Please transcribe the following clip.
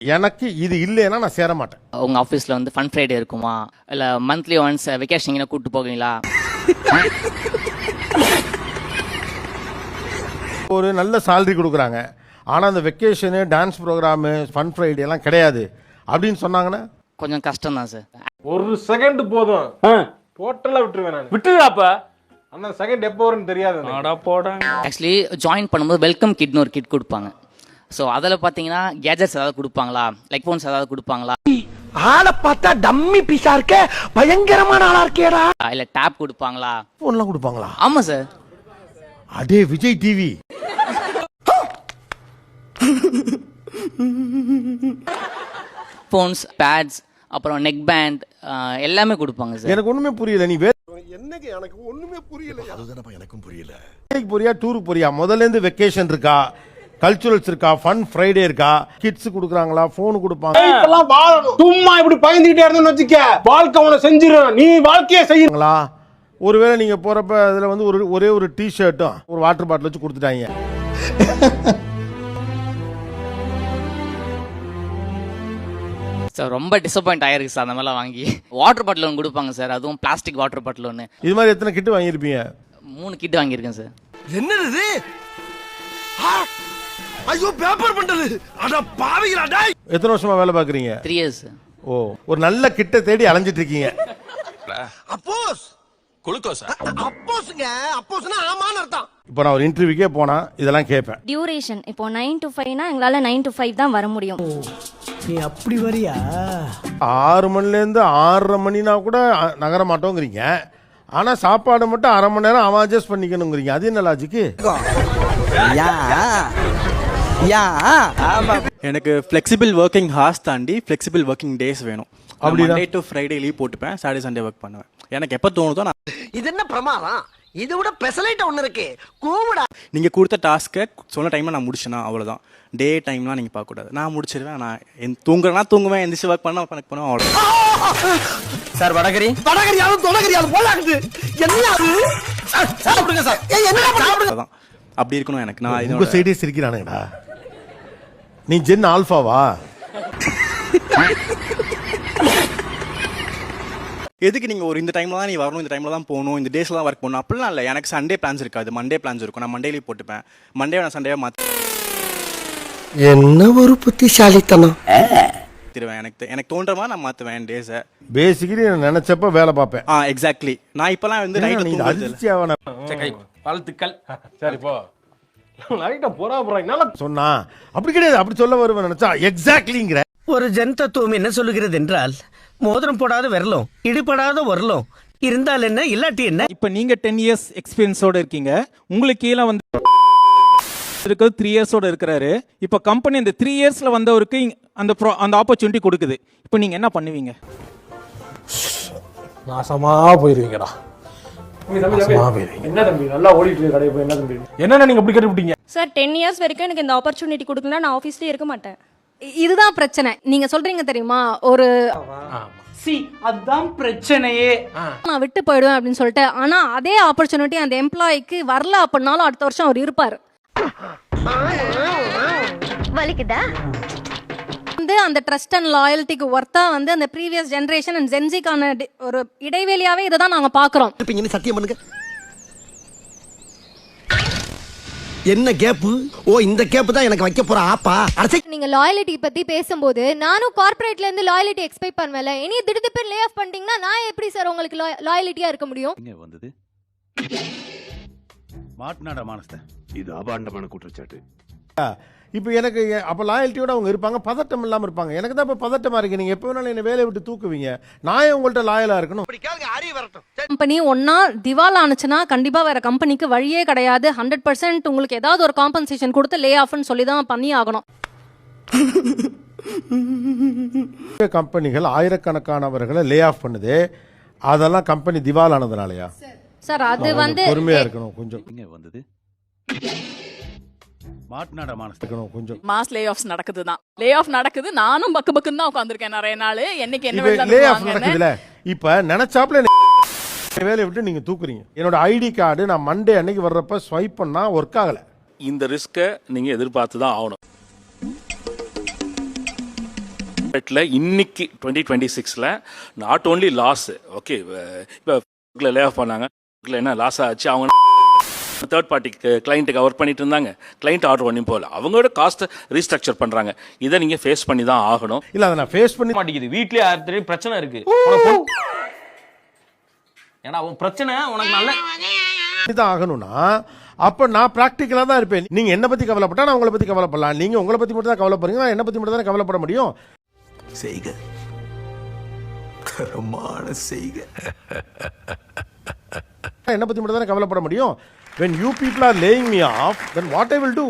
எனக்கு இது இல்லைன்னா நான் சேர மாட்டேன். உங்க ஆஃபீஸில் வந்து ஃபன் ஃப்ரைடே இருக்குமா, இல்லை மந்த்லி ஒன்ஸ் வெக்கேஷன் எங்கே கூப்பிட்டு போவீங்களா? ஒரு நல்ல சேலரி கொடுக்குறாங்க, ஆனால் அந்த vacation, dance programme, fun Friday எல்லாம் கிடையாது அப்படின்னு சொன்னாங்கன்னா கொஞ்சம் கஷ்டம் தான் சார். ஒரு செகண்ட் போதும், டோட்டலாக விட்டுருவேன் நான். விட்டுதாப்பா அந்த செகண்ட் எப்போ வரும்னு தெரியாது. ஆக்சுவலி ஜாயின் பண்ணும்போது வெல்கம் கிட்னு ஒரு கிட் கொடுப்பாங்க. ஸோ அதில் பார்த்தீங்கன்னா கேஜெட்ஸ் ஏதாவது கொடுப்பாங்களா, லைக் ஃபோன்ஸ் ஏதாவது கொடுப்பாங்களா, ஆளை பார்த்தா டம்மி பீஸா இருக்க, பயங்கரமான ஆளா இருக்கேடா, இல்லை டேப் கொடுப்பாங்களா? ஃபோன்லாம் கொடுப்பாங்களா? ஆமாம் சார். அடே விஜய் டிவி. ஃபோன்ஸ், பேட்ஸ், அப்புறம் நெக் பேண்ட் எல்லாமே கொடுப்பாங்க சார். எனக்கு ஒண்ணுமே புரியல. நீ என்னங்க எனக்கு ஒண்ணுமே புரியல. அதுதானப்பா எனக்கும் புரியல. வேலைக்கு போறியா, டூருக்கு போறியா? முதல்ல இருந்து வெக்கேஷன் இருக்கா, கல்ச்சுரல்ஸ் இருக்கா, ஃபன் ஃப்ரைடே இருக்கா, கிட்ஸ் கொடுக்குறாங்களா, போன் கொடுப்பாங்க? இப்பெல்லாம் வாழணும். சும்மா இப்படி பயந்துகிட்டே இருந்தேன்னு வச்சுக்க, வாழ்க்கை உன செஞ்சிடும். நீ வாழ்க்கையே செய்யணுங்களா? ஒருவேளை நீங்க போறப்ப அதுல வந்து ஒரே ஒரு டிஷர்ட்டும் ஒரு வாட்டர் பாட்டில் வச்சு கொடுத்துட்டாங்க. சார் ரொம்ப டிசப்பாயிண்ட் ஆயிருக்கு சார். அந்த மாதிரிலாம் வாங்கி வாட்டர் பாட்டில் ஒன்று கொடுப்பாங்க சார், அதுவும் பிளாஸ்டிக் வாட்டர் பாட்டில் ஒன்று. இது மாதிரி எத்தனை கிட்டு வாங்கியிருப்பீங்க? 3 கிட் வாங்கியிருக்கேன் சார். என்னது? ஐயோ பேப்பர் பண்டல். அட பாவிகளா டேய். எத்தனை வருஷமா வேலை பார்க்குறீங்க? 3 இயர்ஸ். ஓ, ஒரு நல்ல கிட்ட தேடி அலைஞ்சிட்டு இருக்கீங்க. அப்போஸ் குளுக்கோஸ். அப்போஸ்ங்க, அப்போஸ்னா ஆமான்னு அர்த்தம். இப்போ நான் ஒரு இன்டர்வியூக்கே போனா இதெல்லாம் கேட்பேன். டியூரேஷன் இப்போ 9 to 5 னா எங்களால 9 to 5 தான் வர முடியும். நீ அப்படி வரியா? 6 மணிலேருந்து 6:30 மணினா கூட நகர மாட்டோங்கிறீங்க. ஆனா சாப்பாடு மட்டும் 1/2 மணி நேரம் அவன் அட்ஜஸ்ட் பண்ணிக்கணுங்கிறீங்க. அது என்ன லாஜிக்கு? எனக்கு ஃப்ளெக்சிபிள் ஒர்க்கிங் ஹார்ஸ் தாண்டி ஃப்ளெக்சிபிள் ஒர்க்கிங் டேஸ் வேணும். மண்டே டு ஃப்ரைடே லீவ் போட்டுப்பேன், சாட்டர்டே சண்டே ஒர்க் பண்ணுவேன். எனக்கு எப்போ தோணுதோ நான். இது என்ன பிரமாதம்? இது விட பெசலைட் ஒன்று இருக்கு. கூவுடா. நீங்கள் கொடுத்த டாஸ்க்கை சொன்ன டைமில் நான் முடிச்சேன்னா அவ்வளோதான். டே டைம்லாம் நீங்கள் பார்க்கக்கூடாது. நான் முடிச்சிடுவேன். நான் தூங்குறேன்னா தூங்குவேன், எந்திரிச்சு ஒர்க் பண்ண பண்ணுவேன், அவ்வளோ. சார் வடகரியாலும் தொடகரியாலும் போலாக்குது. என்ன அது? சாப்பிடுங்க சார். அதான் அப்படி இருக்கணும் எனக்கு. நான் உங்க சைடே சிரிக்கிறானுங்கடா. நீ ஜென் ஆல்ஃபாவா? எதுக்கு நீங்கள் ஒரு இந்த டைமில் தான் நீ வரணும், இந்த டைமில் தான் போகணும், இந்த டேஸில் தான் ஒர்க் பண்ணணும் அப்படிலாம் இல்லை. எனக்கு சண்டே பிளான்ஸ் இருக்காது, மண்டே பிளான்ஸ் இருக்கும். நான் மண்டே லீவ் போட்டுப்பேன். மண்டே நான் சண்டேவை என்ன ஒரு புத்திசாலித்தனம். மாற்றிடுவேன். எனக்கு தோன்ற மாதிரி நான் மாற்றுவேன் டேஸை. பேசிக்கலி நான் நினைச்சப்ப வேலை பார்ப்பேன். எக்ஸாக்ட்லி. நான் இப்போலாம் வந்து வாழ்த்துக்கள். சரி போ. லைட்டா போறா போறாங்க சொன்னா அப்படி கிடையாது, அப்படி சொல்ல வருவேன் நினைச்சா எக்ஸாக்ட்லிங்கிற. ஒரு ஜென் தத்துவம் என்ன சொல்லுகிறது என்றால், மோதிரம் போடாத விரலும் இடிபடாத வரலும் இருந்தால் என்ன இல்லாட்டி என்ன. இப்ப நீங்க 10 years எக்ஸ்பீரியன்ஸோட இருக்கீங்க, உங்களுக்கு கீழே வந்து இருக்கிறது 3 yearsோட இருக்கிறாரு. இப்ப கம்பெனி அந்த 3 yearsல வந்தவருக்கு அந்த ஆப்பர்ச்சுனிட்டி கொடுக்குது. இப்ப நீங்க என்ன பண்ணுவீங்க? நாசமா போயிருவீங்கடா. என்ன தம்பி நல்லா ஓடிட்டு இருக்கு கடையை போய், என்ன தம்பி என்ன நீங்க அப்படி கட்டுப்பிட்டீங்க? சார் 10 years வரைக்கும் எனக்கு இந்த ஆப்பர்ச்சுனிட்டி கொடுக்கலனா நான் ஆபீஸ்லயே இருக்க மாட்டேன். இதுதான் பிரச்சனை. நீங்க சொல்றீங்க தெரியுமா, ஒரு அதான் பிரச்சனையே. நான் விட்டு போயிடுவேன் அப்படின்னு சொல்லிட்டு. ஆனா அதே ஆப்பர்ச்சுனிட்டி அந்த எம்ப்ளாய்க்கு வரல அப்படின்னாலும் அடுத்த வருஷம் அவர் இருப்பாரு. வலிக்குதா? வந்து அந்த ட்ரஸ்ட் அண்ட் லாயல்ட்டிக்கு ஒர்த்தா வந்து அந்த ப்ரீவியஸ் ஜெனரேஷன் அண்ட் ஜென்சிக்கான ஒரு இடைவெளியாவே இதை தான் நாங்க பாக்குறோம். சத்தியம் பண்ணுங்க. என்ன கேப்? ஓ இந்த கேப் தான் எனக்கு வைக்க போற ஆப்பா. நீங்க லாயல்ட்டி பத்தி பேசும்போது நானும் கார்ப்பரேட்ல இருந்து லாயல்ட்டி எக்ஸ்பெக்ட் பண்ணுவேல. இனி திடீர்னு லே ஆஃப் பண்ணிட்டீங்கன்னா நான் எப்படி சார் உங்களுக்கு லாயல்ட்டியா இருக்க முடியும்? இங்க வந்தது மாட்னாடா மானஸ்த. இது அபாண்டமான குற்றச்சாட்டு. இப்போ எனக்கு அப்போ லாயல்ட்டியோட அவங்க இருப்பாங்க, பதட்டம் இல்லாமல் இருப்பாங்க. எனக்கு தான் இப்போ பதட்டமாக இருக்கு. நீங்கள் எப்போ வேணாலும் என்னை வேலையை விட்டு தூக்குவீங்க, நான் உங்கள்கிட்ட லாயலாக இருக்கணும். கம்பெனி ஒன்னா திவால் ஆனிச்சுன்னா கண்டிப்பா வேற கம்பெனிக்கு வழியே கிடையாது. 100% உங்களுக்கு ஏதாவது ஒரு காம்பன்சேஷன் கொடுத்து லே ஆஃப்னு சொல்லி தான் பண்ணி ஆகணும். கம்பெனிகள் ஆயிரக்கணக்கானவர்களை லே ஆஃப் பண்ணுது. அதெல்லாம் கம்பெனி திவால் ஆனதுனாலயா? சார் அது வந்து பொறுமையா இருக்கணும் கொஞ்சம். இங்க வந்தது மாட்னாடா மானஸ்த. கொஞ்சம் மாஸ் லே ஆஃப்ஸ் நடக்குது தான். லே ஆஃப் நடக்குது. நானும் பக்கு பக்குன்னு தான் உட்கார்ந்திருக்கேன் நிறைய நாள். என்னைக்கு என்ன லே ஆஃப் நடக்குதுல, இப்ப நினைச்சாப்ல வேலையை விட்டு நீங்க தூக்குறீங்க. என்னோட ஐடி கார்டு நான் மண்டே அன்னைக்கு வர்றப்ப ஸ்வைப் பண்ணா ஒர்க் ஆகல. இந்த ரிஸ்கை நீங்க எதிர்பார்த்து தான் ஆகணும். இன்னைக்கு 2026ல நாட் ஓன்லி லாஸ், ஓகே, இப்போ லே ஆஃப் பண்ணாங்க, என்ன லாஸ் ஆச்சு, அவங்க தேர்ட் பார்ட்டி கிளைண்ட்டுக்கு ஒர்க் பண்ணிட்டு இருந்தாங்க, கிளைண்ட் ஆர்டர் பண்ணி போகல, அவங்களோட காஸ்ட்டை ரீஸ்ட்ரக்சர் பண்றாங்க. இதை நீங்க ஃபேஸ் பண்ணி தான் ஆகணும். இல்ல அதை நான் ஃபேஸ் பண்ணி மாட்டேங்குது. வீட்லயே ஆயிரத்தி பிரச்சனை இருக்கு. ஏன்னா உன் பிரச்சனை உனக்கு நல்ல தான் ஆகணும்னா அப்ப நான் பிராக்டிக்கலா தான் இருப்பேன். நீங்க என்ன பத்தி கவலைப்பட்டா நான் உங்களை பத்தி கவலைப்படலாம். நீங்க உங்களை பத்தி மட்டும் தான் கவலைப்படுறீங்க, நான் என்ன பத்தி மட்டும் தான் கவலைப்பட முடியும். செய்க தரமான செய்க என்ன பத்தி மட்டும் தான் கவலைப்பட முடியும். When you people are laying me off, then what I will do?